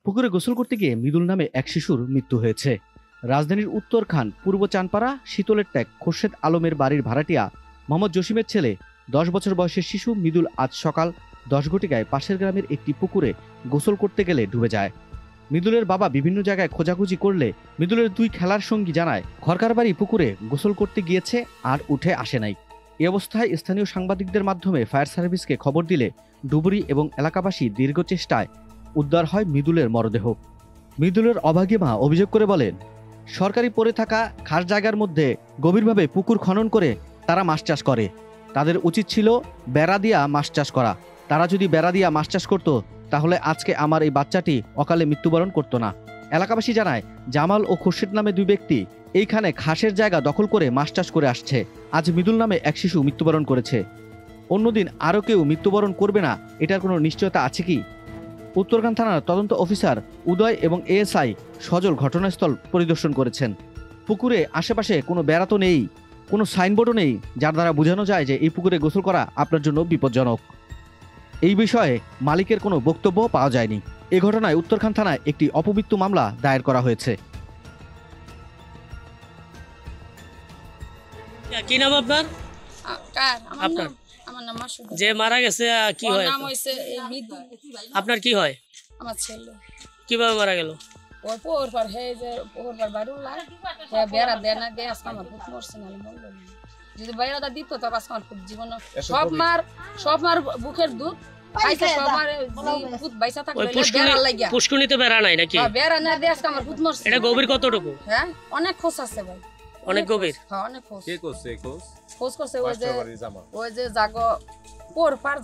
পুকুরে গোসল করতে গিয়ে মৃদুল নামে এক শিশুর মৃত্যু হয়েছে। রাজধানীর উত্তরখান পূর্ব চানপাড়া শীতলের ট্যাগ খোরশেদ আলমের বাড়ির ভাড়াটিয়া মোহাম্মদ জসিমের ছেলে 10 বছর বয়সের শিশু মৃদুল আজ সকাল 10 ঘটিকায় পাশের গ্রামের একটি পুকুরে গোসল করতে গেলে ডুবে যায়। মৃদুলের বাবা বিভিন্ন জায়গায় খোঁজাখুঁজি করলে মৃদুলের দুই খেলার সঙ্গী জানায় ঘরকার বাড়ি পুকুরে গোসল করতে গিয়েছে আর উঠে আসে নাই। এ অবস্থায় স্থানীয় সাংবাদিকদের মাধ্যমে ফায়ার সার্ভিসকে খবর দিলে ডুবুরি এবং এলাকাবাসী দীর্ঘ চেষ্টায় উদ্ধার হয় মৃদুলের মরদেহ। মৃদুলের অভাগী মা অভিযোগ করে বলেন, সরকারি পড়ে থাকা খাস জায়গার মধ্যে গভীরভাবে পুকুর খনন করে তারা মাছ চাষ করে। তাদের উচিত ছিল বেড়া দিয়া মাছ চাষ করা। তারা যদি বেড়া দিয়া মাছ চাষ করত তাহলে আজকে আমার এই বাচ্চাটি অকালে মৃত্যুবরণ করতো না। এলাকাবাসী জানায় জামাল ও খুরশেদ নামে দুই ব্যক্তি এইখানে খাসের জায়গা দখল করে মাছ চাষ করে আসছে। আজ মৃদুল নামে এক শিশু মৃত্যুবরণ করেছে, অন্যদিন আরও কেউ মৃত্যুবরণ করবে না, এটার কোনো নিশ্চয়তা আছে কি? উত্তরখান থানার তদন্ত অফিসার উদয় এবং এএসআই সজল ঘটনাস্থল পরিদর্শন করেছেন। পুকুরে আশেপাশে কোনো বেড়া তো নেই, কোনো সাইনবোর্ডও নেই যার দ্বারা বোঝানো যায় যে এই পুকুরে গোসল করা আপনার জন্য বিপজ্জনক। এই বিষয়ে মালিকের কোনো বক্তব্য পাওয়া যায়নি। এ ঘটনায় উত্তরখান থানায় একটি অপমৃত্যু মামলা দায়ের করা হয়েছে। কি নাম আপনার? আপনার আমার নাম মাসুদ। যে মারা গেছে কি হয়? নাম হইছে মৃদুল। আপনার কি হয়? আমার ছেলে। কিভাবে মারা গেল? ওর পোর পর হে যে পোর পর বাড়ি লাই হে বেড়া দেনা দে আজকে আমার পুত মরছে না বললো। যদি বেড়াটা দিত তবে আজকে আমার পুত জীবন সব মার বুকের দুধ খাইছে, সব মার পুত বাইসা থাকলে বেড়া লাগিয়া পুষ্কুনিতে বেড়া নাই নাকি? বেড়া না দে আজকে আমার পুত মরছে। এটা গভীর কতটুকু? হ্যাঁ অনেক খোঁজ আছে ভাই, অনেক গভীর। হ্যাঁ অনেক খোঁজ। কে করছে খোঁজ করছে ওই যে জাগো পোর পার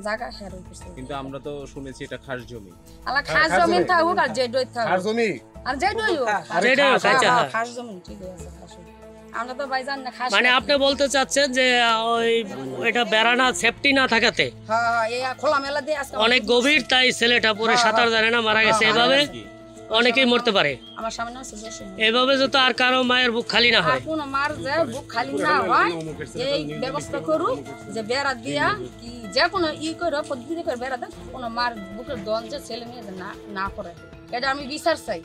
জায়গা হেরো করছে। কিন্তু আমরা তো শুনেছি এটা খাস জমি। আলা খাস জমি থাকুক আর যে দই থাকুক। খাস জমি আর যে দই হোক। যেটাই হোক, আচ্ছা হ্যাঁ। খাস জমি ঠিক আছে খাস। আমরা তো ভাই জান না খাস। মানে আপনি বলতে চাচ্ছেন যে ওই এটা বেড়ানা সেফটি না থাকাতে হ্যাঁ এই খোলা মেলা দিয়ে আজকে অনেক গভীর, তাই ছেলেটা পরে সাঁতার জানে না মারা গেছে। এভাবে অনেকেই মরতে পারে। আমার সামনে আছে জসিম। এভাবে যত আর কারো মায়ের বুক খালি না হয়, কোন মার যে বুক খালি না হয় এই ব্যবস্থা করুক যে বেড়া দিয়া কি যে কোনো করে পদ্ধতি করে বেড়া দেয় কোন মার বুকের দন যে ছেলে মেয়ে না না করে, এটা আমি বিচার চাই।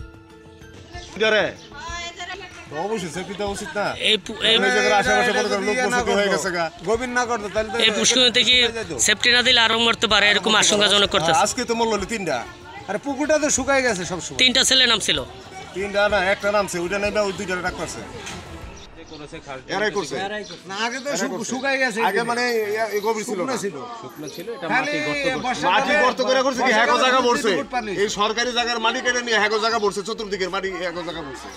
এই পুষ্কুনিতে কি সেফটি না দিলে আরো মরতে পারে, এরকম আশঙ্কাজনক করতেছে। আজকে তো মরলো তিনটা, আরে পুকুরটা তো শুকাই গেছে সব সময়। তিনটা ছেলে নাম ছিল? তিনটা না, একটা নামছে, ওইটা নাইবা ওই দুইটা ডাক করছে। এরাই করছে না, আগে তো শুকাই গেছে। আগে মানে গভীর ছিল না, শুকনো ছিল, এটা মাটি গর্ত করে করছে কি হ্যাগো জায়গা পড়ছে। এই সরকারি জায়গার মাটি কেটে নিয়ে হ্যাগো জায়গা পড়ছে, চতুর্দিকের মাটি হ্যাগো জায়গা পড়ছে।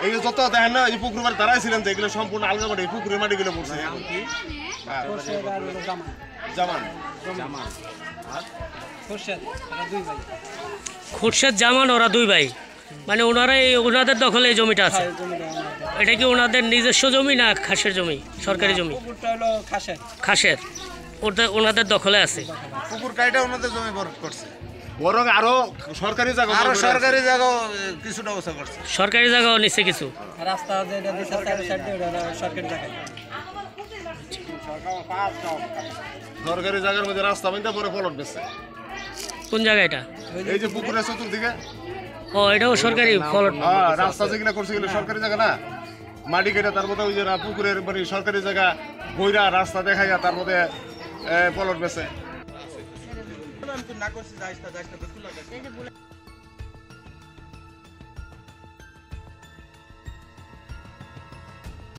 এই যে যত দেখেন না এই পুকুর মাটি দাঁড়াই ছিলেন তো, এগুলো সম্পূর্ণ আলগা মাটি, এই পুকুরের মাটি গুলো পড়ছে। জামান খুরশেদ জামান, ওরা দুই ভাই। মানে ওনাদের দখলে এই জমিটা আছে। এটা কি ওনাদের নিজস্ব জমি না খাসের জমি? সরকারি জমি? খাসের। ওনাদের দখলে আছে। পুকুর কাইটা ওনাদের জমি বরফ করছে, বরং আরো সরকারি জায়গা কিছুটা ব্যবস্থা করছে। সরকারি জায়গাও নিচ্ছে কিছু। রাস্তা যেটা দিছে সরকারি জায়গা, সরকারি জায়গার মধ্যে রাস্তা বানিয়ে পরে ফলট দিচ্ছে। কোন জায়গা এটা? এই যে পুকুরের চতুর্দিকে। ও এটাও সরকারি ফলট? হ্যাঁ, রাস্তা যেগুলো করছে এগুলো সরকারি জায়গা না, মাটি কেটে তার মধ্যে ওই যে পুকুরের মানে সরকারি জায়গা বইরা রাস্তা দেখাইয়া তার মধ্যে ফলট বেছে।